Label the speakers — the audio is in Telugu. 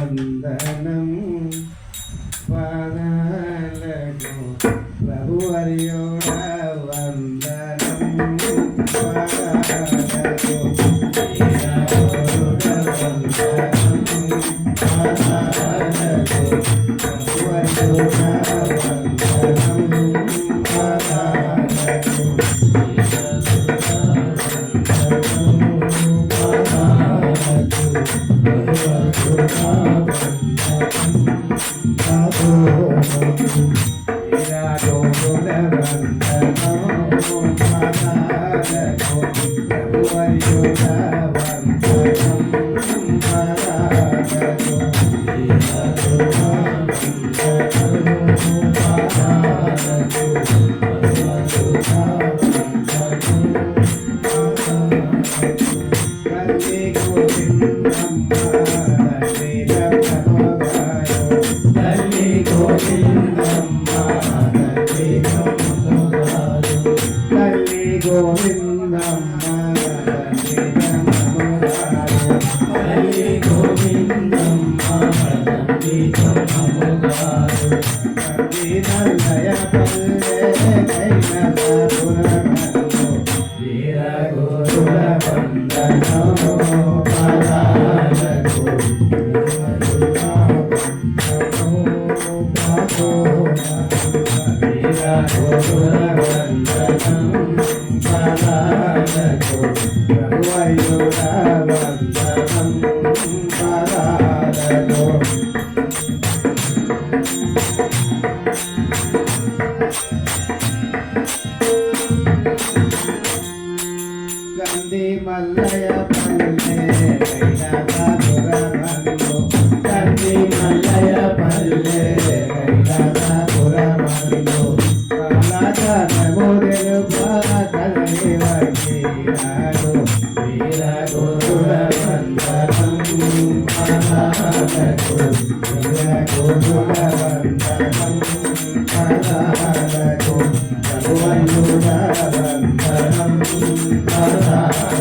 Speaker 1: వందనం పాదాలకు ప్రభువర్యుడా వందనం పాదాలకు పాదాలకు ప్రభువర్యుడా వందనం పాదాలకు గంధి మల్లయ పల్లె కైలాసపురమందు గంధి మల్లయ పల్లె కైలాసపురమందు కాలజనముదెలు కలయి వచ్చాడు వీర గురుల వందనం పాదాలకు వీర గురుల వందనం పాదాలకు ప్రభువయ్యుడ వందనం పాదాలకు